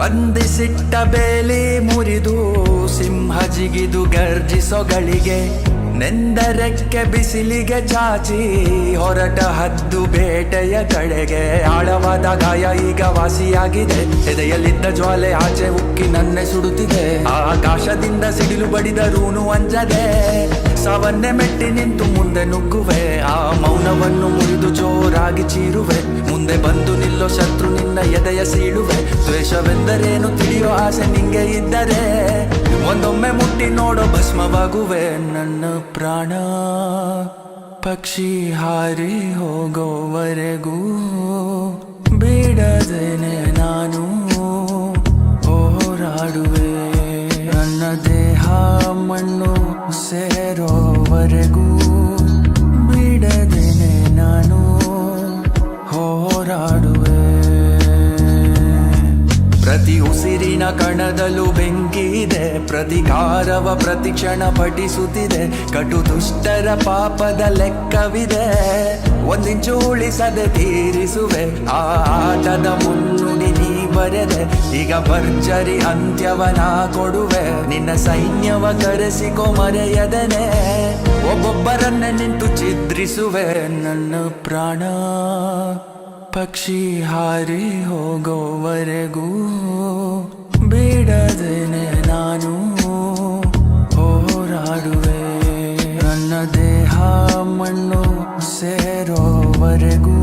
ಬಂಧಿಸಿಟ್ಟ ಬೇಲಿ ಮುರಿದು ಸಿಂಹ ಜಿಗಿದು ಗರ್ಜಿಸೊಗಳಿಗೆ ನೆಂದರೆಕ್ಕೆ ಬಿಸಿಲಿಗೆ ಚಾಚಿ ಹೊರಟ ಹದ್ದು ಬೇಟೆಯ ಕಡೆಗೆ ಆಳವಾದ ಗಾಯ ಈಗ ವಾಸಿಯಾಗಿದೆ. ಎದೆಯಲ್ಲಿದ್ದ ಜ್ವಾಲೆ ಆಚೆ ಉಕ್ಕಿ ನನ್ನೆ ಸುಡುತ್ತಿದೆ. ಆಕಾಶದಿಂದ ಸಿಡಿಲು ಬಡಿದರೂನು ಅಂಜದೆ ಸಾವನ್ನೇ ಮೆಟ್ಟಿ ನಿಂತು ಮುಂದೆ ನುಗ್ಗುವೆ. ಆ ಮೌನವನ್ನು ಮುರಿದು ಜೋರಾಗಿ ಚೀರುವೆ. ಮುಂದೆ ಬಂದು ನಿಲ್ಲೋ ಶತ್ರು ನಿನ್ನ ಎದೆಯ ಸೀಳುವೆ. ದ್ವೇಷವೆಂದರೇನು ತಿಳಿಯೋ ಆಸೆ ನಿಂಗೆ ಇದ್ದರೆ ಒಂದೊಮ್ಮೆ ಮುಟ್ಟಿ ನೋಡೋ ಭಸ್ಮವಾಗುವೆ. ನನ್ನ ಪ್ರಾಣ ಪಕ್ಷಿ ಹಾರಿ ಹೋಗೋವರೆಗೂ ಬಿಡದೇನೆ ನಾನು ಹೋರಾಡುವೆ. ನನ್ನ ದೇಹ ಮಣ್ಣು ಸೇರೋವರೆಗೂ ಬಿಡದೇನೆ ನಾನು ಹೋರಾಡುವೆ. ಪ್ರತಿ ಉಸಿರಿನ ಕಣದಲ್ಲೂ ಬೆಂಕಿ ಇದೆ. ಪ್ರತಿಕಾರವ ಪ್ರತಿಕ್ಷಣ ಪಠಿಸುತ್ತಿದೆ. ಕಟು ದುಷ್ಟರ ಪಾಪದ ಲೆಕ್ಕವಿದೆ. ಒಂದಿಂಚು ಉಳಿಸದೆ ತೀರಿಸುವೆ. ಆ ಆಟದ ಮುನ್ನುಡಿ ನೀ ಬರೆದೆ. ಈಗ ಭರ್ಜರಿ ಅಂತ್ಯವನ ಕೊಡುವೆ. ನಿನ್ನ ಸೈನ್ಯವ ಕರೆಸಿಕೊ ಮರೆಯದನೆ. ಒಬ್ಬೊಬ್ಬರನ್ನೇ ನಿಂತು ಛಿದ್ರಿಸುವೆ. ನನ್ನ ಪ್ರಾಣ ಪಕ್ಷಿ ಹಾರಿ ಹೋಗೋವರೆಗೂ ಬಿಡದೇನೆ ನಾನು ಹೋರಾಡುವೆ. ನನ್ನ ದೇಹ ಮಣ್ಣು ಸೇರೋವರೆಗೂ